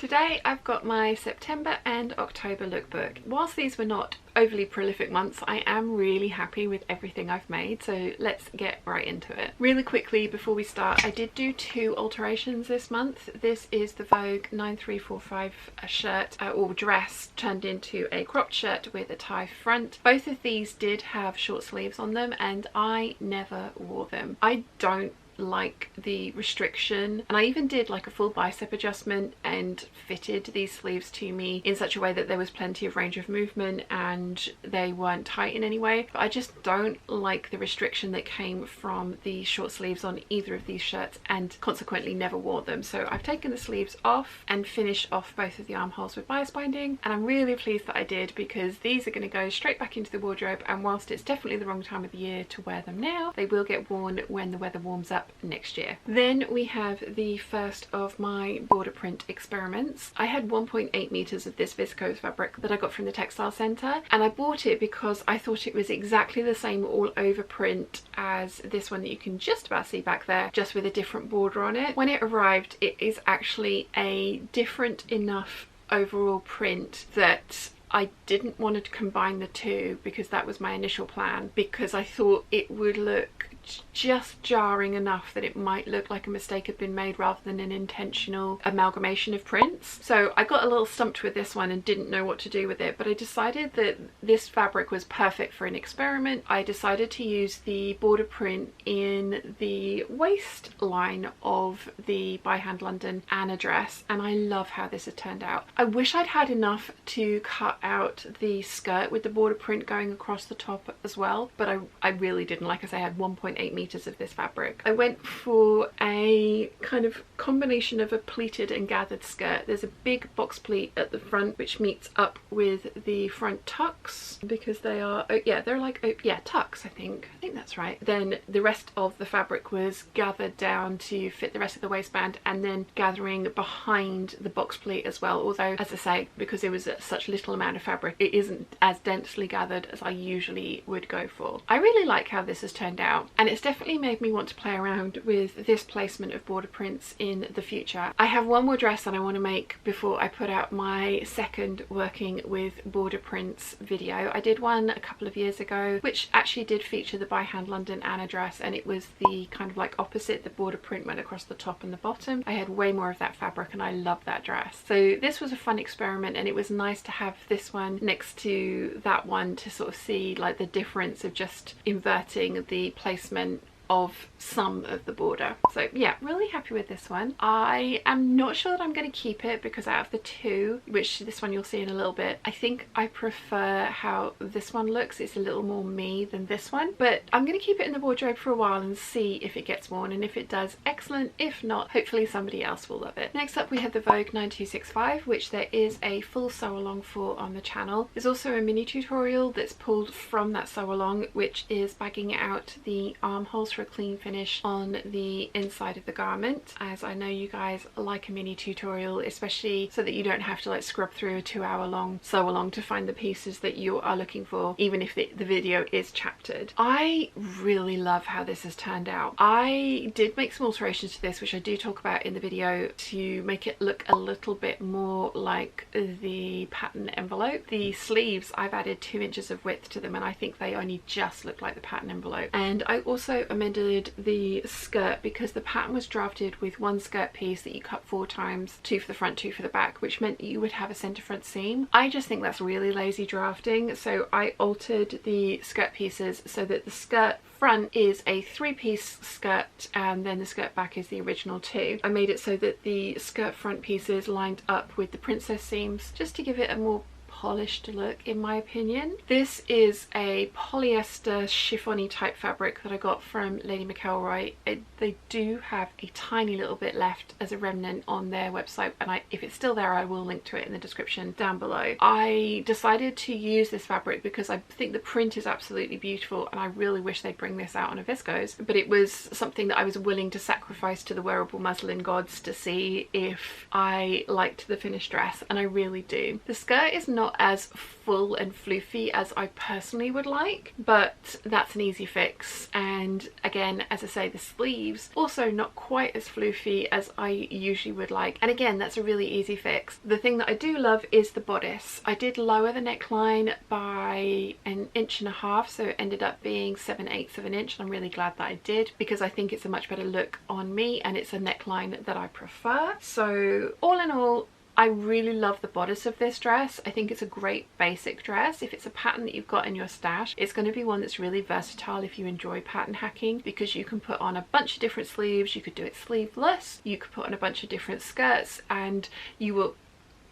Today I've got my September and October lookbook. Whilst these were not overly prolific months, I am really happy with everything I've made, so let's get right into it. Really quickly before we start, I did do 2 alterations this month. This is the Vogue 9345 shirt or dress turned into a cropped shirt with a tie front. Both of these did have short sleeves on them and I never wore them. I don't like the restriction, and I even did like a full bicep adjustment and fitted these sleeves to me in such a way that there was plenty of range of movement and they weren't tight in any way, but I just don't like the restriction that came from the short sleeves on either of these shirts and consequently never wore them. So I've taken the sleeves off and finished off both of the armholes with bias binding, and I'm really pleased that I did because these are going to go straight back into the wardrobe, and whilst it's definitely the wrong time of the year to wear them now, they will get worn when the weather warms up next year. Then we have the first of my border print experiments. I had 1.8 meters of this viscose fabric that I got from the textile centre, and I bought it because I thought it was exactly the same all over print as this one that you can just about see back there, just with a different border on it. When it arrived, it is actually a different enough overall print that I didn't want to combine the two because that was my initial plan, because I thought it would look just jarring enough that it might look like a mistake had been made rather than an intentional amalgamation of prints. So I got a little stumped with this one and didn't know what to do with it, but I decided that this fabric was perfect for an experiment. I decided to use the border print in the waistline of the By Hand London Anna dress, and I love how this has turned out. I wish I'd had enough to cut out the skirt with the border print going across the top as well, but I really didn't. Like I say, I had 1.8 meters of this fabric. I went for a kind of combination of a pleated and gathered skirt. There's a big box pleat at the front which meets up with the front tucks because they are, oh yeah, they're like, oh yeah, tucks, I think that's right. Then the rest of the fabric was gathered down to fit the rest of the waistband and then gathering behind the box pleat as well, although as I say, because it was such little amount of fabric, it isn't as densely gathered as I usually would go for. I really like how this has turned out, and it's definitely made me want to play around with this placement of border prints in the future. I have one more dress that I want to make before I put out my second working with border prints video. I did one a couple of years ago which actually did feature the By Hand London Anna dress, and it was the kind of like opposite. The border print went across the top and the bottom. I had way more of that fabric and I love that dress. So this was a fun experiment, and it was nice to have this one next to that one to sort of see like the difference of just inverting the placement of some of the border. So yeah, really happy with this one. I am not sure that I'm going to keep it because out of the two, which this one you'll see in a little bit, I think I prefer how this one looks. It's a little more me than this one, but I'm going to keep it in the wardrobe for a while and see if it gets worn, and if it does, excellent. If not, hopefully somebody else will love it. Next up we have the Vogue 9265, which there is a full sew along for on the channel. There's also a mini tutorial that's pulled from that sew along, which is bagging out the armholes for a clean finish on the inside of the garment, as I know you guys like a mini tutorial, especially so that you don't have to like scrub through a 2-hour long sew along to find the pieces that you are looking for, even if the video is chaptered. I really love how this has turned out. I did make some alterations to this, which I do talk about in the video, to make it look a little bit more like the pattern envelope. The sleeves, I've added 2 inches of width to them and I think they only just look like the pattern envelope. And I also amended the skirt because the pattern was drafted with one skirt piece that you cut 4 times, 2 for the front, 2 for the back, which meant you would have a center front seam. I just think that's really lazy drafting, so I altered the skirt pieces so that the skirt front is a 3-piece skirt and then the skirt back is the original 2. I made it so that the skirt front pieces lined up with the princess seams just to give it a more polished look, in my opinion. This is a polyester chiffony type fabric that I got from Lady McCall. They do have a tiny little bit left as a remnant on their website, and if it's still there I will link to it in the description down below. I decided to use this fabric because I think the print is absolutely beautiful and I really wish they'd bring this out on a viscose, but it was something that I was willing to sacrifice to the wearable muslin gods to see if I liked the finished dress, and I really do. The skirt is not not as full and floofy as I personally would like, but that's an easy fix. And again, as I say, the sleeves also not quite as floofy as I usually would like, and again, that's a really easy fix. The thing that I do love is the bodice. I did lower the neckline by 1.5 inches, so it ended up being 7/8 of an inch, and I'm really glad that I did, because I think it's a much better look on me and it's a neckline that I prefer. So all in all, I really love the bodice of this dress. I think it's a great basic dress. If it's a pattern that you've got in your stash, it's going to be one that's really versatile if you enjoy pattern hacking, because you can put on a bunch of different sleeves. You could do it sleeveless, you could put on a bunch of different skirts, and you will,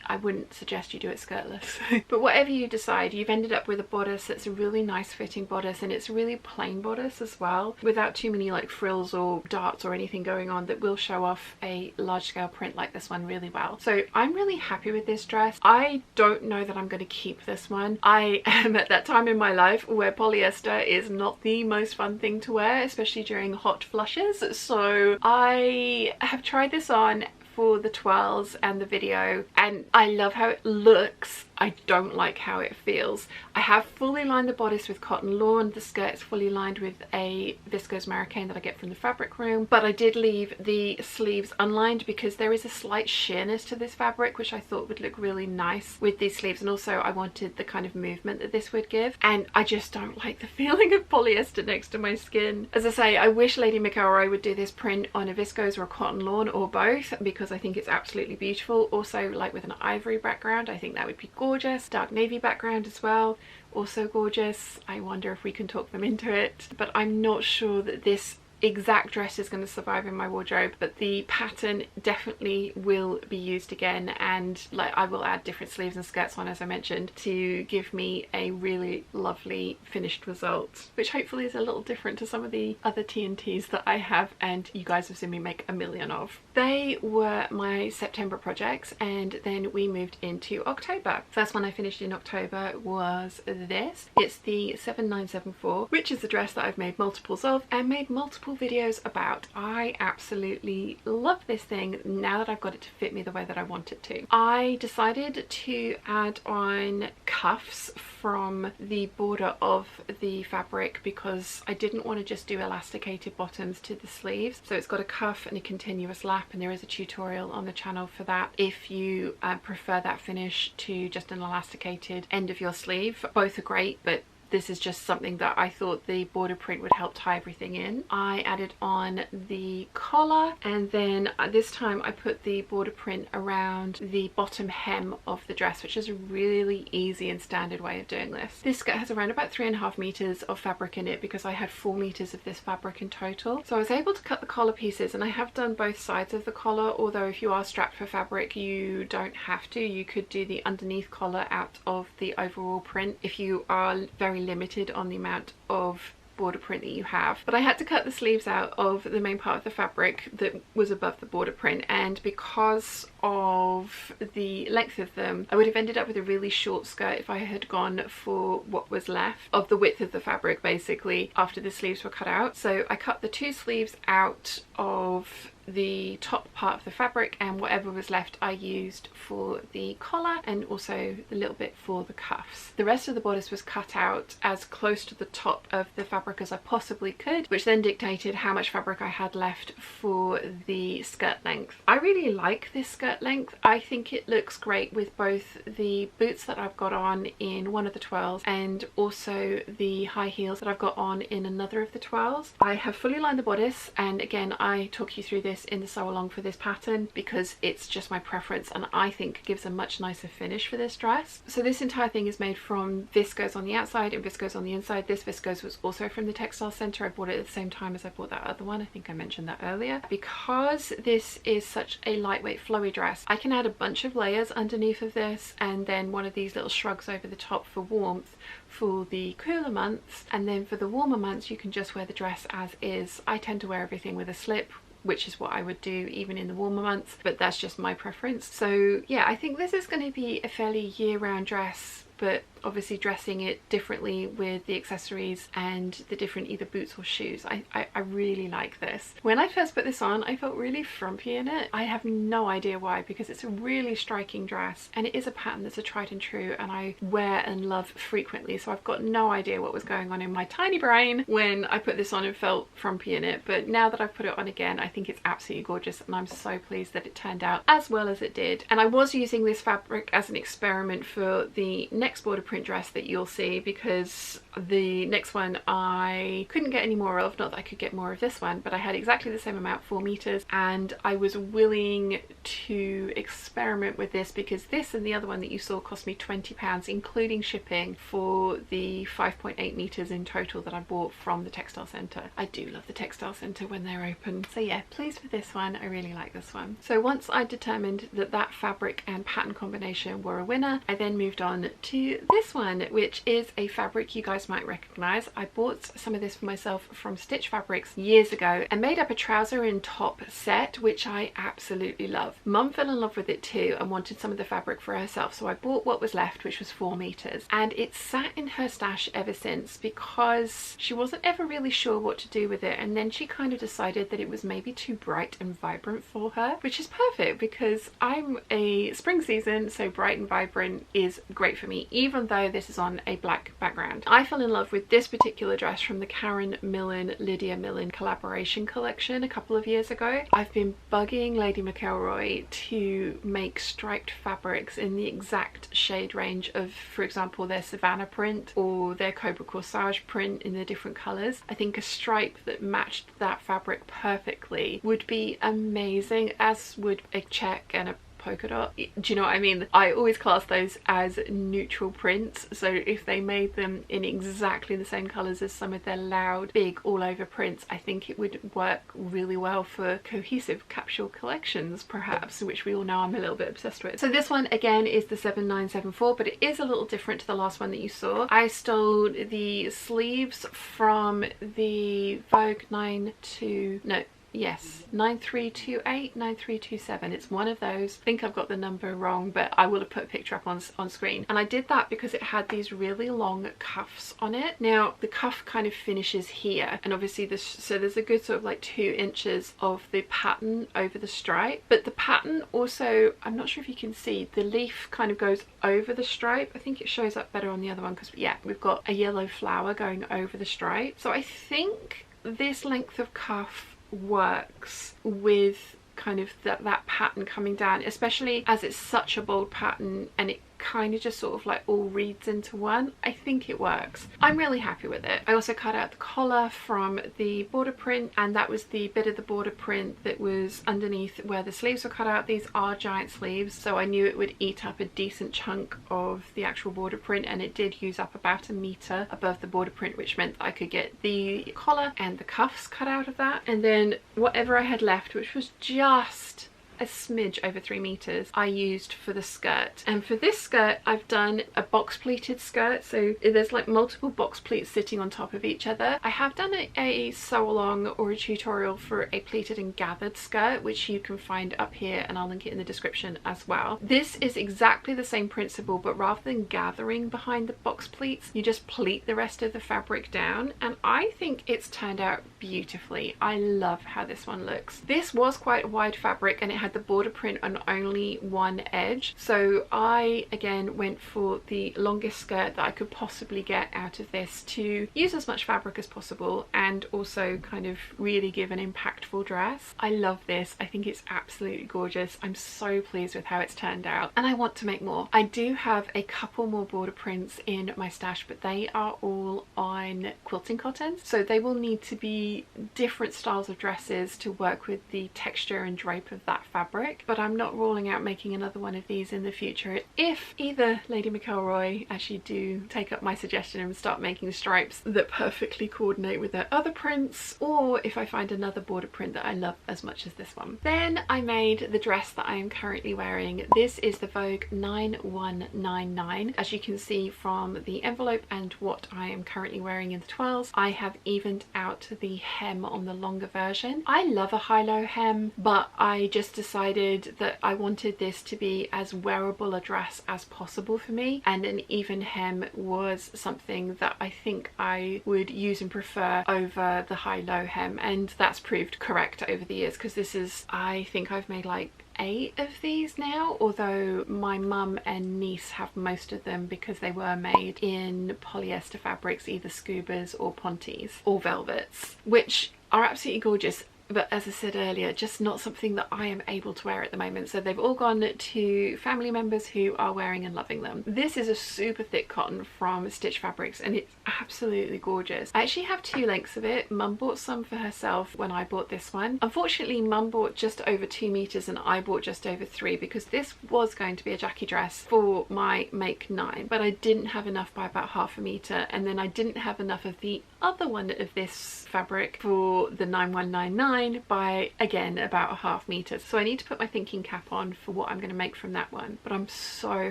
I wouldn't suggest you do it skirtless, but whatever you decide, you've ended up with a bodice that's a really nice fitting bodice, and it's a really plain bodice as well, without too many like frills or darts or anything going on that will show off a large scale print like this one really well. So I'm really happy with this dress. I don't know that I'm going to keep this one. I am at that time in my life where polyester is not the most fun thing to wear, especially during hot flushes. So I have tried this on for the twirls and the video, and I love how it looks. I don't like how it feels. I have fully lined the bodice with cotton lawn. The skirt is fully lined with a viscose Americaine that I get from the fabric room, but I did leave the sleeves unlined because there is a slight sheerness to this fabric which I thought would look really nice with these sleeves, and also I wanted the kind of movement that this would give, and I just don't like the feeling of polyester next to my skin. As I say, I wish Lady McCall would do this print on a viscose or a cotton lawn or both, because I think it's absolutely beautiful. Also, like with an ivory background, I think that would be gorgeous. Dark navy background as well, also gorgeous. I wonder if we can talk them into it, but I'm not sure that this exact dress is going to survive in my wardrobe, but the pattern definitely will be used again, and like I will add different sleeves and skirts on, as I mentioned, to give me a really lovely finished result, which hopefully is a little different to some of the other TNTs that I have and you guys have seen me make a million of. They were my September projects, and then we moved into October. First one I finished in October was this. It's the 7974, which is the dress that I've made multiples of and made multiple videos about. I absolutely love this thing now that I've got it to fit me the way that I want it to. I decided to add on cuffs from the border of the fabric because I didn't want to just do elasticated bottoms to the sleeves. So it's got a cuff and a continuous lap, and there is a tutorial on the channel for that if you prefer that finish to just an elasticated end of your sleeve. Both are great, but this is just something that I thought the border print would help tie everything in. I added on the collar, and then this time I put the border print around the bottom hem of the dress, which is a really easy and standard way of doing this. This skirt has around about 3.5 meters of fabric in it because I had 4 meters of this fabric in total. So I was able to cut the collar pieces, and I have done both sides of the collar, although if you are strapped for fabric you don't have to. You could do the underneath collar out of the overall print if you are very limited on the amount of border print that you have. But I had to cut the sleeves out of the main part of the fabric that was above the border print, and because of the length of them I would have ended up with a really short skirt if I had gone for what was left of the width of the fabric basically after the sleeves were cut out. So I cut the 2 sleeves out of the top part of the fabric, and whatever was left I used for the collar and also a little bit for the cuffs. The rest of the bodice was cut out as close to the top of the fabric as I possibly could, which then dictated how much fabric I had left for the skirt length. I really like this skirt length. I think it looks great with both the boots that I've got on in one of the twirls and also the high heels that I've got on in another of the twirls. I have fully lined the bodice, and again I talk you through this in the sew along for this pattern because it's just my preference and I think gives a much nicer finish for this dress. So this entire thing is made from viscose on the outside and viscose on the inside. This viscose was also from the textile center. I bought it at the same time as I bought that other one. I think I mentioned that earlier. Because this is such a lightweight flowy dress, I can add a bunch of layers underneath of this and then one of these little shrugs over the top for warmth for the cooler months, and then for the warmer months you can just wear the dress as is. I tend to wear everything with a slip, which is what I would do even in the warmer months, but that's just my preference. So yeah, I think this is going to be a fairly year-round dress but obviously dressing it differently with the accessories and the different either boots or shoes. I really like this. When I first put this on, I felt really frumpy in it. I have no idea why, because it's a really striking dress and it is a pattern that's a tried and true and I wear and love frequently, so I've got no idea what was going on in my tiny brain when I put this on and felt frumpy in it. But now that I've put it on again, I think it's absolutely gorgeous and I'm so pleased that it turned out as well as it did. And I was using this fabric as an experiment for the next border print dress that you'll see, because the next one I couldn't get any more of, not that I could get more of this one, but I had exactly the same amount, 4 meters, and I was willing to experiment with this because this and the other one that you saw cost me £20 including shipping for the 5.8 meters in total that I bought from the textile centre. I do love the textile centre when they're open, so yeah, pleased with this one. I really like this one. So once I determined that that fabric and pattern combination were a winner, I then moved on to this one, which is a fabric you guys might recognise. I bought some of this for myself from Stitch Fabrics years ago and made up a trouser and top set, which I absolutely love. Mum fell in love with it too and wanted some of the fabric for herself, so I bought what was left, which was 4 meters, and it's sat in her stash ever since because she wasn't ever really sure what to do with it, and then she kind of decided that it was maybe too bright and vibrant for her, which is perfect because I'm a spring season, so bright and vibrant is great for me, even though this is on a black background. I fell in love with this particular dress from the Karen Millen, Lydia Millen collaboration collection a couple of years ago. I've been bugging Lady McElroy to make striped fabrics in the exact shade range of, for example, their Savannah print or their Cobra Corsage print in the different colours. I think a stripe that matched that fabric perfectly would be amazing, as would a check and a polka dot. Do you know what I mean? I always class those as neutral prints, so if they made them in exactly the same colours as some of their loud big all over prints, I think it would work really well for cohesive capsule collections perhaps, which we all know I'm a little bit obsessed with. So this one again is the 7974, but it is a little different to the last one that you saw. I stole the sleeves from the Vogue 9328, 9327. It's one of those. I think I've got the number wrong, but I will have put a picture up on screen. And I did that because it had these really long cuffs on it. Now the cuff kind of finishes here, and obviously this, so there's a good sort of like 2 inches of the pattern over the stripe, but the pattern also, I'm not sure if you can see, the leaf kind of goes over the stripe. I think it shows up better on the other one because yeah, we've got a yellow flower going over the stripe. So I think this length of cuff works with kind of that pattern coming down, especially as it's such a bold pattern and it kind of just sort of like all reads into one. I think it works. I'm really happy with it. I also cut out the collar from the border print, and that was the bit of the border print that was underneath where the sleeves were cut out. These are giant sleeves, so I knew it would eat up a decent chunk of the actual border print, and it did use up about 1 meter above the border print, which meant that I could get the collar and the cuffs cut out of that. And then whatever I had left, which was just a smidge over 3 meters, I used for the skirt. And for this skirt I've done a box pleated skirt, so there's like multiple box pleats sitting on top of each other. I have done a sew along or a tutorial for a pleated and gathered skirt, which you can find up here and I'll link it in the description as well. This is exactly the same principle, but rather than gathering behind the box pleats, you just pleat the rest of the fabric down, and I think it's turned out beautifully. I love how this one looks. This was quite a wide fabric and it had the border print on only one edge, so I again went for the longest skirt that I could possibly get out of this to use as much fabric as possible and also kind of really give an impactful dress. I love this. I think it's absolutely gorgeous. I'm so pleased with how it's turned out and I want to make more. I do have a couple more border prints in my stash, but they are all on quilting cottons, so they will need to be different styles of dresses to work with the texture and drape of that fabric, but I'm not ruling out making another one of these in the future if either Lady McElroy actually do take up my suggestion and start making stripes that perfectly coordinate with their other prints, or if I find another border print that I love as much as this one. Then I made the dress that I am currently wearing. This is the Vogue 9199. As you can see from the envelope and what I am currently wearing in the twirls, I have evened out the hem on the longer version. I love a high-low hem, but I just decided that I wanted this to be as wearable a dress as possible for me, and an even hem was something that I think I would use and prefer over the high-low hem, and that's proved correct over the years, because this is, I think I've made like 8 of these now, although my mum and niece have most of them because they were made in polyester fabrics, either scubas or pontes or velvets, which are absolutely gorgeous. But as I said earlier, just not something that I am able to wear at the moment. So they've all gone to family members who are wearing and loving them. This is a super thick cotton from Stitch Fabrics, and it's absolutely gorgeous. I actually have 2 lengths of it. Mum bought some for herself when I bought this one. Unfortunately, Mum bought just over 2 meters and I bought just over 3, because this was going to be a Jackie dress for my make 9, but I didn't have enough by about ½ meter, and then I didn't have enough of the other one of this fabric for the 9199 by, again, about ½ meter. So I need to put my thinking cap on for what I'm going to make from that one, but I'm so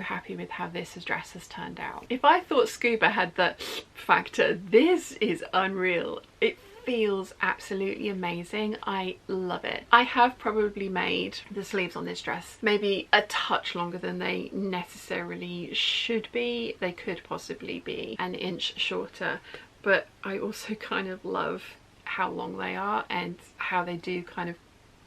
happy with how this dress has turned out. If I thought scuba had the factor, this is unreal. It feels absolutely amazing. I love it. I have probably made the sleeves on this dress maybe a touch longer than they necessarily should be. They could possibly be an inch shorter, but I also kind of love how long they are and how they do kind of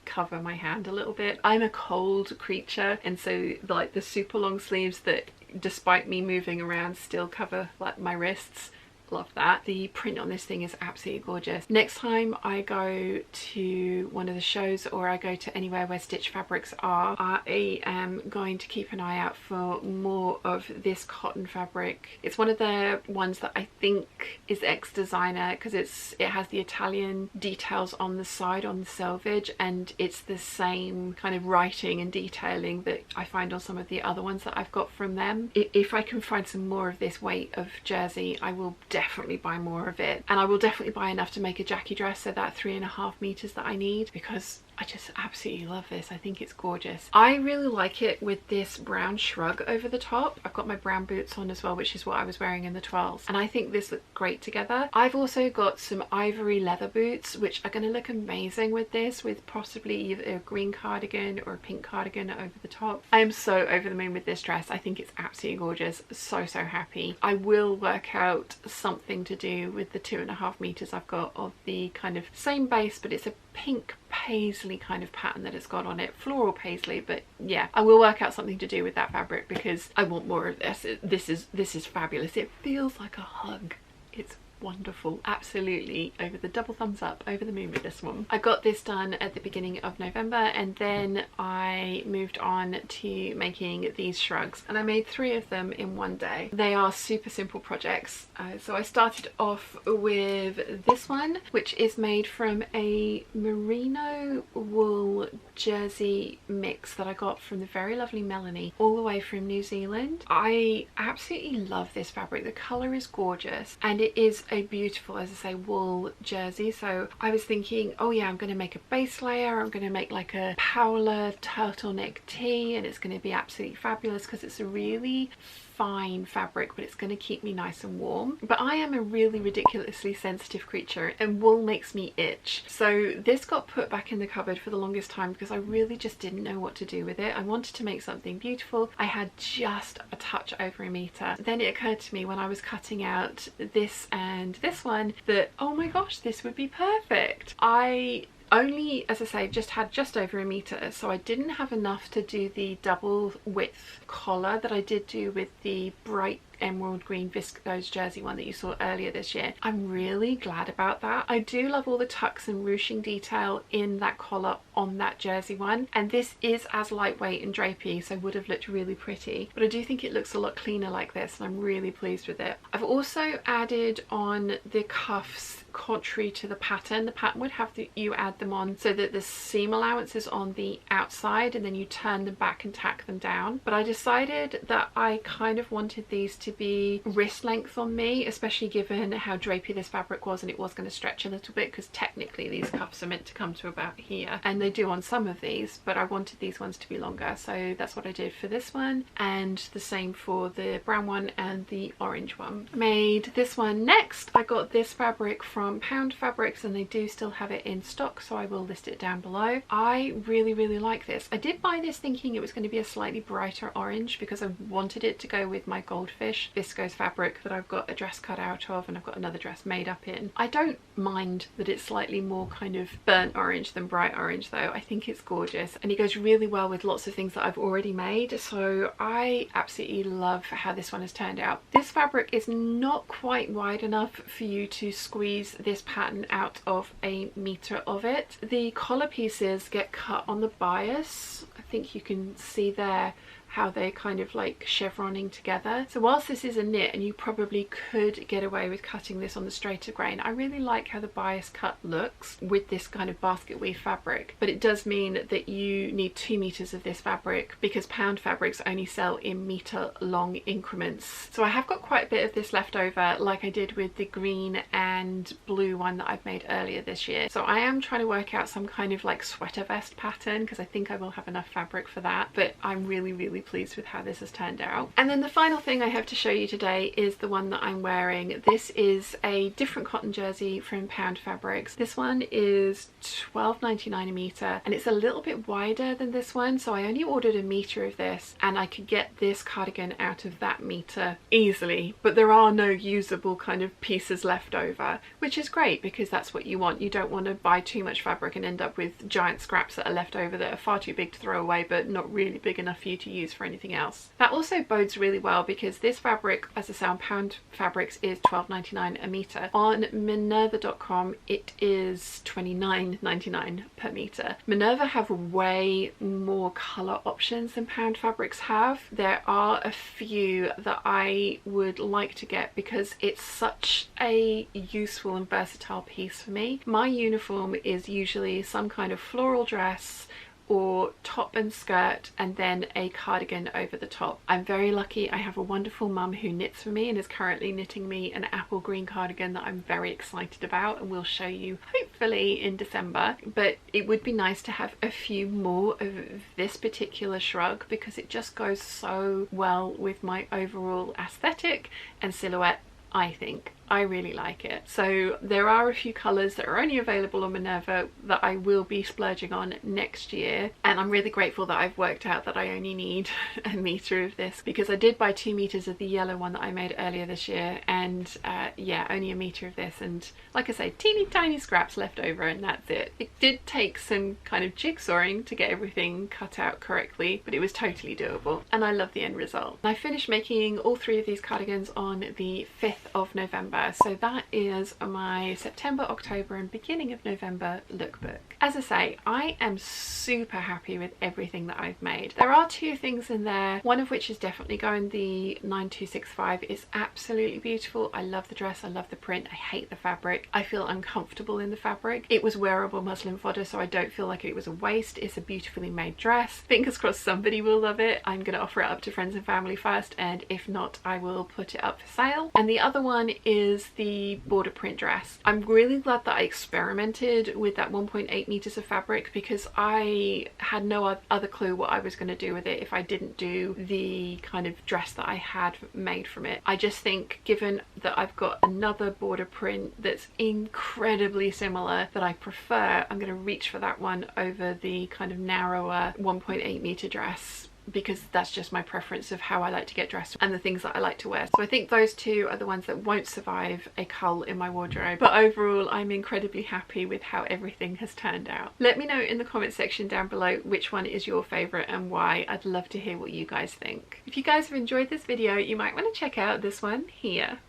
cover my hand a little bit. I'm a cold creature, and so like the super long sleeves that, despite me moving around, still cover like my wrists, love that. The print on this thing is absolutely gorgeous. Next time I go to one of the shows, or I go to anywhere where Stitch Fabrics are, I am going to keep an eye out for more of this cotton fabric. It's one of the ones that I think is ex-designer, because it has the Italian details on the side on the selvage, and it's the same kind of writing and detailing that I find on some of the other ones that I've got from them. If I can find some more of this weight of jersey, I will definitely buy more of it, and I will definitely buy enough to make a Jackie dress, so that 3.5 meters that I need, because I just absolutely love this. I think it's gorgeous. I really like it with this brown shrug over the top. I've got my brown boots on as well, which is what I was wearing in the twirls, and I think this looked great together. I've also got some ivory leather boots which are going to look amazing with this, with possibly either a green cardigan or a pink cardigan over the top. I am so over the moon with this dress. I think it's absolutely gorgeous. So happy. I will work out something to do with the 2.5 meters I've got of the kind of same base, but it's a pink paisley kind of pattern that it's got on it, floral paisley. But yeah, I will work out something to do with that fabric, because I want more of this. This is fabulous. It feels like a hug. It's wonderful. Absolutely over the double thumbs up, over the moon with this one. I got this done at the beginning of November, and then I moved on to making these shrugs, and I made 3 of them in one day. They are super simple projects. So I started off with this one, which is made from a merino wool jersey mix that I got from the very lovely Melanie, all the way from New Zealand. I absolutely love this fabric. The colour is gorgeous, and it is a beautiful, as I say, wool jersey. So I was thinking, oh yeah, I'm going to make a base layer, I'm going to make like a Paola turtleneck tee, and it's going to be absolutely fabulous because it's a really fine fabric, but it's going to keep me nice and warm. But I am a really ridiculously sensitive creature, and wool makes me itch. So this got put back in the cupboard for the longest time because I really just didn't know what to do with it. I wanted to make something beautiful. I had just a touch over a meter. Then it occurred to me when I was cutting out this and this one that, oh my gosh, this would be perfect. I only, as I say, just had just over a meter, so I didn't have enough to do the double width collar that I did do with the bright emerald green viscose jersey one that you saw earlier this year. I'm really glad about that. I do love all the tucks and ruching detail in that collar on that jersey one, and this is as lightweight and drapey, so would have looked really pretty, but I do think it looks a lot cleaner like this, and I'm really pleased with it. I've also added on the cuffs contrary to the pattern. The pattern would have you add them on so that the seam allowance is on the outside, and then you turn them back and tack them down, but I decided that I kind of wanted these to be wrist length on me, especially given how drapey this fabric was, and it was going to stretch a little bit because technically these cuffs are meant to come to about here, and they do on some of these, but I wanted these ones to be longer, so that's what I did for this one, and the same for the brown one and the orange one. Made this one next. I got this fabric from Pound Fabrics, and they do still have it in stock, so I will list it down below. I really like this. I did buy this thinking it was going to be a slightly brighter orange because I wanted it to go with my goldfish viscose fabric that I've got a dress cut out of and I've got another dress made up in. I don't mind that it's slightly more kind of burnt orange than bright orange though. I think it's gorgeous, and it goes really well with lots of things that I've already made, so I absolutely love how this one has turned out. This fabric is not quite wide enough for you to squeeze this pattern out of a meter of it. The collar pieces get cut on the bias. I think you can see there how they're kind of like chevroning together. So whilst this is a knit and you probably could get away with cutting this on the straighter grain, I really like how the bias cut looks with this kind of basket weave fabric, but it does mean that you need 2 meters of this fabric because Pound Fabrics only sell in meter long increments. So I have got quite a bit of this left over, like I did with the green and blue one that I've made earlier this year. So I am trying to work out some kind of like sweater vest pattern because I think I will have enough fabric for that, but I'm really pleased with how this has turned out. And then the final thing I have to show you today is the one that I'm wearing. This is a different cotton jersey from Pound Fabrics. This one is $12.99 a meter, and it's a little bit wider than this one, so I only ordered a meter of this and I could get this cardigan out of that meter easily, but there are no usable kind of pieces left over, which is great because that's what you want. You don't want to buy too much fabric and end up with giant scraps that are left over that are far too big to throw away but not really big enough for you to use for anything else. That also bodes really well because this fabric, as I say, on Pound Fabrics is $12.99 a meter. On Minerva.com it is $29.99 per meter. Minerva have way more colour options than Pound Fabrics have. There are a few that I would like to get because it's such a useful and versatile piece for me. My uniform is usually some kind of floral dress or top and skirt and then a cardigan over the top. I'm very lucky. I have a wonderful mum who knits for me and is currently knitting me an apple green cardigan that I'm very excited about and will show you hopefully in December. But it would be nice to have a few more of this particular shrug because it just goes so well with my overall aesthetic and silhouette, I think. I really like it. So there are a few colours that are only available on Minerva that I will be splurging on next year, and I'm really grateful that I've worked out that I only need a meter of this because I did buy 2 meters of the yellow one that I made earlier this year, and yeah, only a meter of this, and like I say, teeny tiny scraps left over and that's it. It did take some kind of jigsawing to get everything cut out correctly, but it was totally doable and I love the end result. I finished making all 3 of these cardigans on the 5th of November. So that is my September, October and beginning of November lookbook. As I say, I am super happy with everything that I've made. There are 2 things in there, one of which is definitely going the 9265. It's absolutely beautiful. I love the dress, I love the print, I hate the fabric. I feel uncomfortable in the fabric. It was wearable muslin fodder, so I don't feel like it was a waste. It's a beautifully made dress. Fingers crossed somebody will love it. I'm going to offer it up to friends and family first, and if not, I will put it up for sale. And the other one is the border print dress. I'm really glad that I experimented with that 1.8 meters of fabric because I had no other clue what I was going to do with it if I didn't do the kind of dress that I had made from it. I just think given that I've got another border print that's incredibly similar that I prefer, I'm going to reach for that one over the kind of narrower 1.8 meter dress because that's just my preference of how I like to get dressed and the things that I like to wear. So I think those 2 are the ones that won't survive a cull in my wardrobe. But overall, I'm incredibly happy with how everything has turned out. Let me know in the comment section down below which one is your favourite and why. I'd love to hear what you guys think. If you guys have enjoyed this video, you might want to check out this one here.